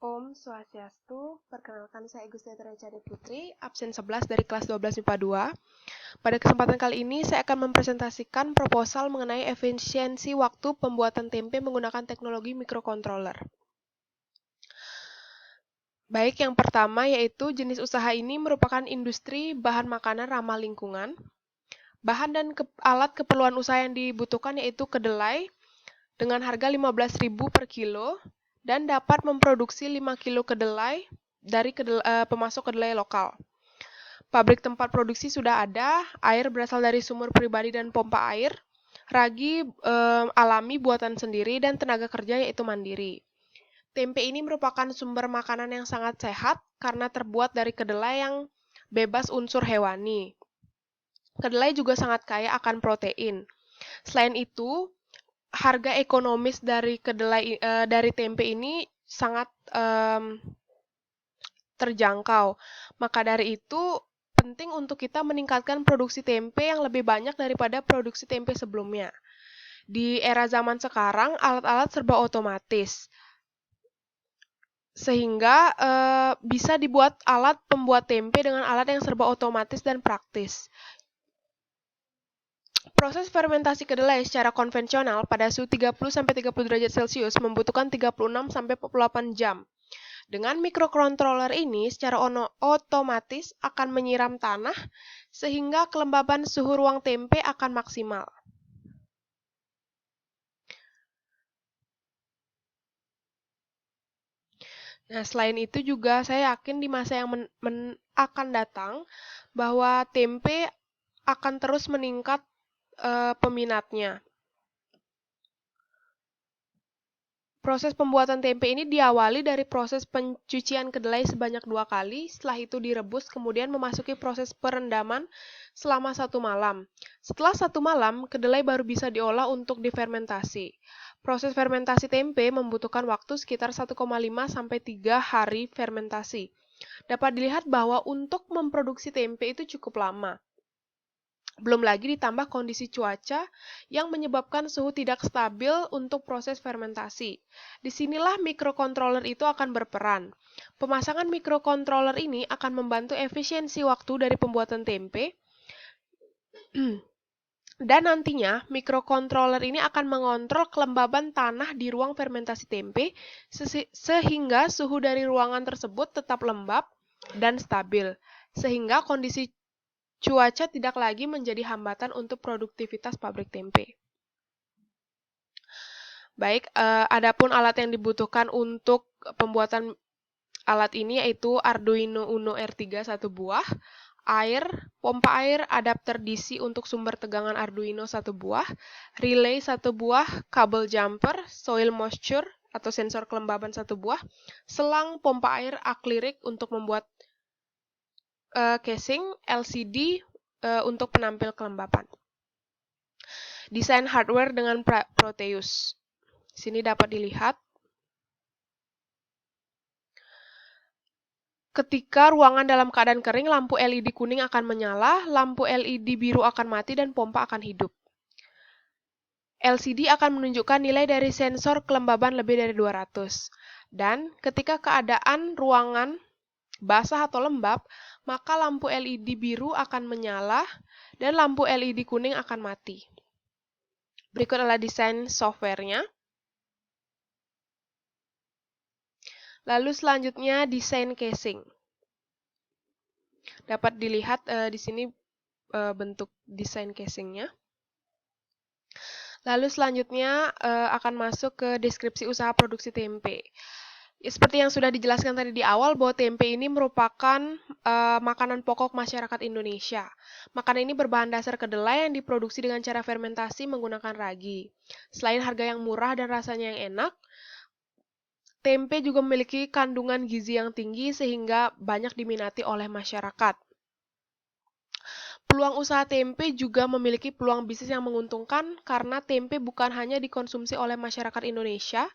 Om Swastiastu, perkenalkan saya Gusti Cade Putri, absen 11 dari kelas 12 MIPA 2. Pada kesempatan kali ini, saya akan mempresentasikan proposal mengenai efisiensi waktu pembuatan tempe menggunakan teknologi microcontroller. Baik, yang pertama yaitu jenis usaha ini merupakan industri bahan makanan ramah lingkungan. Bahan dan alat keperluan usaha yang dibutuhkan yaitu kedelai dengan harga 15.000 per kilo dan dapat memproduksi 5 kilo kedelai dari pemasok kedelai lokal. Pabrik tempat produksi sudah ada, air berasal dari sumur pribadi dan pompa air, ragi alami buatan sendiri, dan tenaga kerja yaitu mandiri. Tempe ini merupakan sumber makanan yang sangat sehat karena terbuat dari kedelai yang bebas unsur hewani. Kedelai juga sangat kaya akan protein. Selain itu, harga ekonomis dari dari tempe ini sangat terjangkau. Maka dari itu penting untuk kita meningkatkan produksi tempe yang lebih banyak daripada produksi tempe sebelumnya. Di era zaman sekarang, alat-alat serba otomatis. Sehingga bisa dibuat alat pembuat tempe dengan alat yang serba otomatis dan praktis. Proses fermentasi kedelai secara konvensional pada suhu 30-30 derajat Celcius membutuhkan 36-48 jam. Dengan microcontroller ini secara otomatis akan menyiram tanah sehingga kelembaban suhu ruang tempe akan maksimal. Nah, selain itu juga saya yakin di masa yang akan datang bahwa tempe akan terus meningkat peminatnya. Proses pembuatan tempe ini diawali dari proses pencucian kedelai sebanyak 2 kali, setelah itu direbus, kemudian memasuki proses perendaman selama 1 malam. Setelah 1 malam, kedelai baru bisa diolah untuk difermentasi. Proses fermentasi tempe membutuhkan waktu sekitar 1,5 sampai 3 hari fermentasi. Dapat dilihat bahwa untuk memproduksi tempe itu cukup lama. Belum lagi ditambah kondisi cuaca yang menyebabkan suhu tidak stabil untuk proses fermentasi. Disinilah microcontroller itu akan berperan. Pemasangan microcontroller ini akan membantu efisiensi waktu dari pembuatan tempe. Dan nantinya microcontroller ini akan mengontrol kelembaban tanah di ruang fermentasi tempe sehingga suhu dari ruangan tersebut tetap lembab dan stabil. Sehingga kondisi cuaca tidak lagi menjadi hambatan untuk produktivitas pabrik tempe. Baik, adapun alat yang dibutuhkan untuk pembuatan alat ini yaitu Arduino Uno R3 1 buah, pompa air, adapter DC untuk sumber tegangan Arduino 1 buah, relay 1 buah, kabel jumper, soil moisture atau sensor kelembaban 1 buah, selang pompa air akrilik untuk membuat casing, LCD untuk penampil kelembapan. Desain hardware dengan Proteus. Sini dapat dilihat. Ketika ruangan dalam keadaan kering, lampu LED kuning akan menyala, lampu LED biru akan mati, dan pompa akan hidup. LCD akan menunjukkan nilai dari sensor kelembaban lebih dari 200. Dan ketika keadaan ruangan basah atau lembab, maka lampu LED biru akan menyala dan lampu LED kuning akan mati. Berikut adalah desain softwarenya. Lalu selanjutnya desain casing. Dapat dilihat di sini bentuk desain casingnya. Lalu selanjutnya akan masuk ke deskripsi usaha produksi tempe. Seperti yang sudah dijelaskan tadi di awal, bahwa tempe ini merupakan makanan pokok masyarakat Indonesia. Makanan ini berbahan dasar kedelai yang diproduksi dengan cara fermentasi menggunakan ragi. Selain harga yang murah dan rasanya yang enak, tempe juga memiliki kandungan gizi yang tinggi sehingga banyak diminati oleh masyarakat. Peluang usaha tempe juga memiliki peluang bisnis yang menguntungkan karena tempe bukan hanya dikonsumsi oleh masyarakat Indonesia,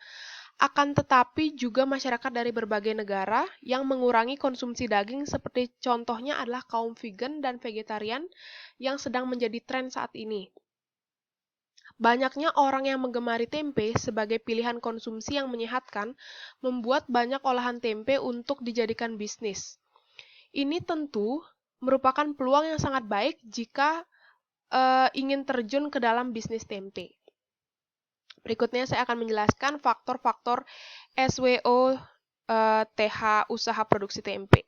akan tetapi juga masyarakat dari berbagai negara yang mengurangi konsumsi daging seperti contohnya adalah kaum vegan dan vegetarian yang sedang menjadi tren saat ini. Banyaknya orang yang menggemari tempe sebagai pilihan konsumsi yang menyehatkan membuat banyak olahan tempe untuk dijadikan bisnis. Ini tentu merupakan peluang yang sangat baik jika ingin terjun ke dalam bisnis tempe. Berikutnya saya akan menjelaskan faktor-faktor SWO TH usaha produksi tempe.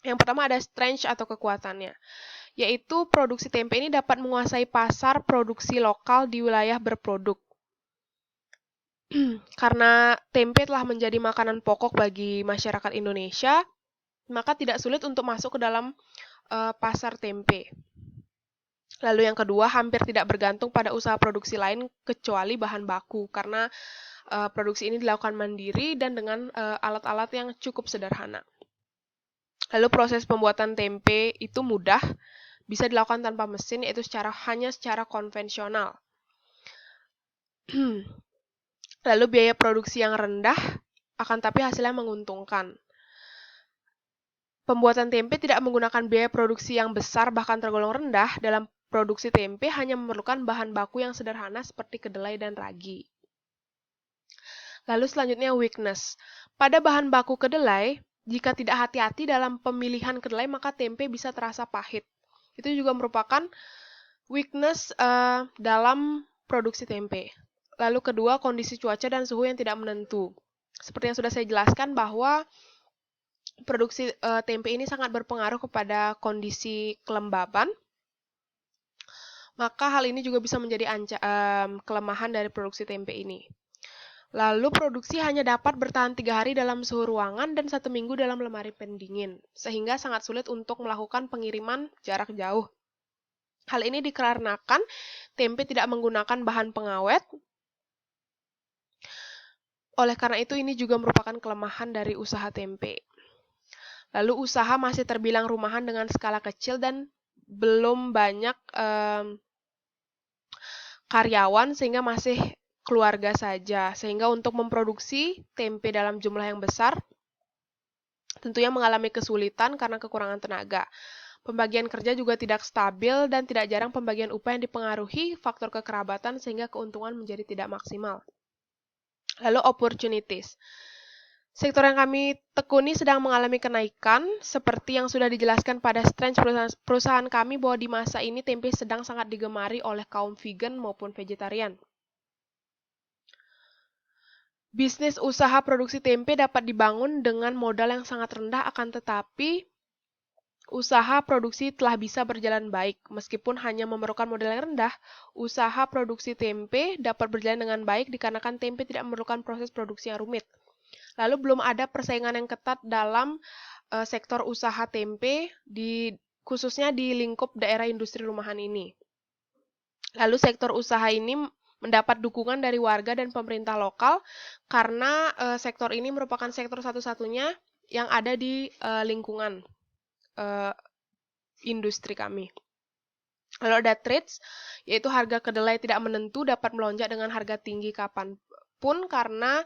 Yang pertama ada strength atau kekuatannya, yaitu produksi tempe ini dapat menguasai pasar produksi lokal di wilayah berproduk. Karena tempe telah menjadi makanan pokok bagi masyarakat Indonesia, maka tidak sulit untuk masuk ke dalam pasar tempe. Lalu yang kedua, hampir tidak bergantung pada usaha produksi lain kecuali bahan baku, karena produksi ini dilakukan mandiri dan dengan alat-alat yang cukup sederhana. Lalu proses pembuatan tempe itu mudah, bisa dilakukan tanpa mesin, yaitu hanya secara konvensional. Lalu biaya produksi yang rendah, akan tapi hasilnya menguntungkan. Pembuatan tempe tidak menggunakan biaya produksi yang besar bahkan tergolong rendah. Dalam produksi tempe hanya memerlukan bahan baku yang sederhana seperti kedelai dan ragi. Lalu selanjutnya weakness. Pada bahan baku kedelai, jika tidak hati-hati dalam pemilihan kedelai maka tempe bisa terasa pahit. Itu juga merupakan weakness dalam produksi tempe. Lalu kedua, kondisi cuaca dan suhu yang tidak menentu. Seperti yang sudah saya jelaskan bahwa produksi tempe ini sangat berpengaruh kepada kondisi kelembaban. Maka hal ini juga bisa menjadi kelemahan dari produksi tempe ini. Lalu produksi hanya dapat bertahan 3 hari dalam suhu ruangan dan 1 minggu dalam lemari pendingin, sehingga sangat sulit untuk melakukan pengiriman jarak jauh. Hal ini dikarenakan tempe tidak menggunakan bahan pengawet. Oleh karena itu, ini juga merupakan kelemahan dari usaha tempe. Lalu usaha masih terbilang rumahan dengan skala kecil dan belum banyak karyawan sehingga masih keluarga saja. Sehingga untuk memproduksi tempe dalam jumlah yang besar tentunya mengalami kesulitan karena kekurangan tenaga. Pembagian kerja juga tidak stabil dan tidak jarang pembagian upah yang dipengaruhi faktor kekerabatan sehingga keuntungan menjadi tidak maksimal. Lalu opportunities. Sektor yang kami tekuni sedang mengalami kenaikan, seperti yang sudah dijelaskan pada strength perusahaan kami bahwa di masa ini tempe sedang sangat digemari oleh kaum vegan maupun vegetarian. Bisnis usaha produksi tempe dapat dibangun dengan modal yang sangat rendah, akan tetapi usaha produksi telah bisa berjalan baik. Meskipun hanya memerlukan modal yang rendah, usaha produksi tempe dapat berjalan dengan baik dikarenakan tempe tidak memerlukan proses produksi yang rumit. Lalu belum ada persaingan yang ketat dalam sektor usaha tempe, khususnya di lingkup daerah industri rumahan ini. Lalu sektor usaha ini mendapat dukungan dari warga dan pemerintah lokal karena sektor ini merupakan sektor satu-satunya yang ada di lingkungan industri kami. Lalu ada threats, yaitu harga kedelai tidak menentu dapat melonjak dengan harga tinggi kapanpun karena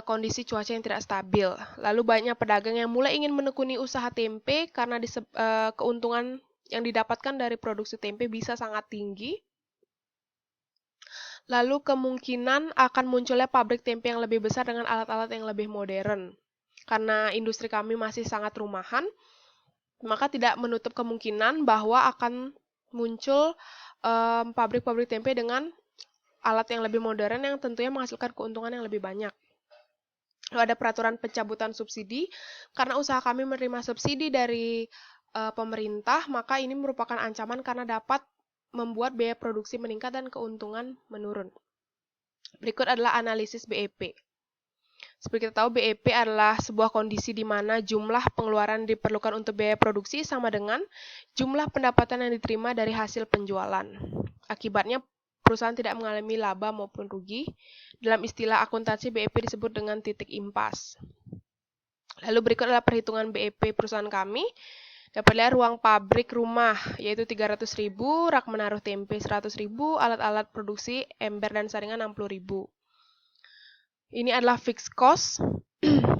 kondisi cuaca yang tidak stabil. Lalu banyak pedagang yang mulai ingin menekuni usaha tempe karena keuntungan yang didapatkan dari produksi tempe bisa sangat tinggi. Lalu kemungkinan akan munculnya pabrik tempe yang lebih besar dengan alat-alat yang lebih modern. Karena industri kami masih sangat rumahan, maka tidak menutup kemungkinan bahwa akan muncul pabrik-pabrik tempe dengan alat yang lebih modern yang tentunya menghasilkan keuntungan yang lebih banyak. Lalu ada peraturan pencabutan subsidi. Karena usaha kami menerima subsidi dari pemerintah, maka ini merupakan ancaman karena dapat membuat biaya produksi meningkat dan keuntungan menurun. Berikut adalah analisis BEP. Seperti kita tahu, BEP adalah sebuah kondisi di mana jumlah pengeluaran diperlukan untuk biaya produksi sama dengan jumlah pendapatan yang diterima dari hasil penjualan. Akibatnya, perusahaan tidak mengalami laba maupun rugi. Dalam istilah akuntansi, BEP disebut dengan titik impas. Lalu berikut adalah perhitungan BEP perusahaan kami. Dapat lihat ruang pabrik rumah, yaitu 300.000, rak menaruh tempe 100.000, alat-alat produksi, ember dan saringan 60.000. Ini adalah fixed cost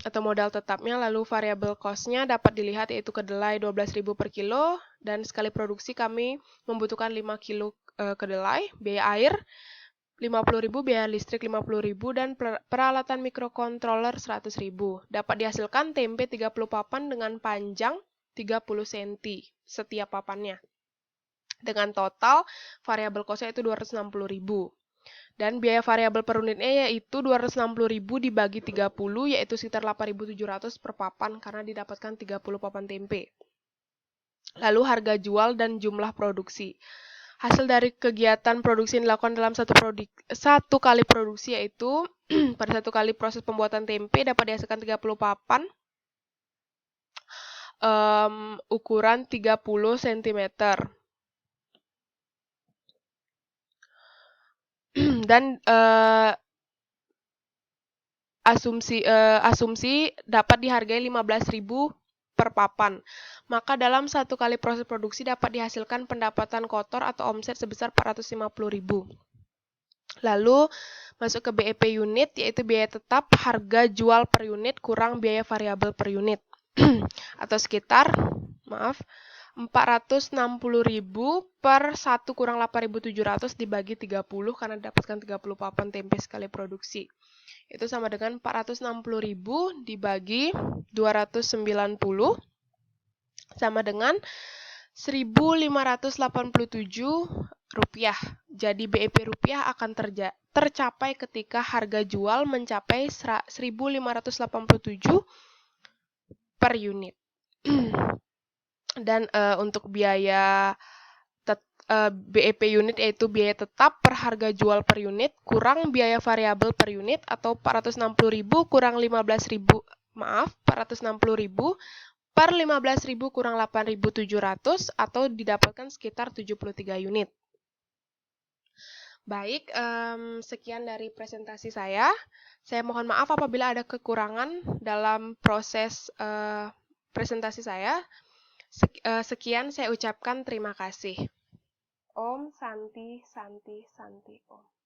atau modal tetapnya, lalu variable cost-nya dapat dilihat yaitu kedelai 12.000 per kilo, dan sekali produksi kami membutuhkan 5 kilo kedelai, biaya air 50.000, biaya listrik 50.000, dan peralatan mikrokontroler 100.000. Dapat dihasilkan tempe 30 papan dengan panjang 30 cm setiap papannya. Dengan total variabel costnya itu 260.000. Dan biaya variabel per unitnya yaitu 260.000 dibagi 30, yaitu sekitar 8.700 per papan karena didapatkan 30 papan tempe. Lalu harga jual dan jumlah produksi. Hasil dari kegiatan produksi yang dilakukan dalam satu kali produksi yaitu pada satu kali proses pembuatan tempe dapat dihasilkan 30 papan ukuran 30 cm. Dan asumsi dapat dihargai 15.000 per papan. Maka dalam satu kali proses produksi dapat dihasilkan pendapatan kotor atau omset sebesar 450.000. Lalu masuk ke BEP unit, yaitu biaya tetap harga jual per unit kurang biaya variabel per unit. Atau sekitar 460.000 per 1 kurang 8.700 dibagi 30 karena didapatkan 30 papan tempe sekali produksi. Itu sama dengan 460.000 dibagi 290 sama dengan 1.587 rupiah. Jadi BEP rupiah akan tercapai ketika harga jual mencapai 1.587 per unit. Dan untuk biaya BEP unit yaitu biaya tetap per harga jual per unit kurang biaya variabel per unit atau 460.000 kurang 460.000 per 15.000 kurang 8.700 atau didapatkan sekitar 73 unit. Baik, sekian dari presentasi saya. Saya mohon maaf apabila ada kekurangan dalam proses presentasi saya. Sekian saya ucapkan terima kasih. Om Santi Santi Santi Om.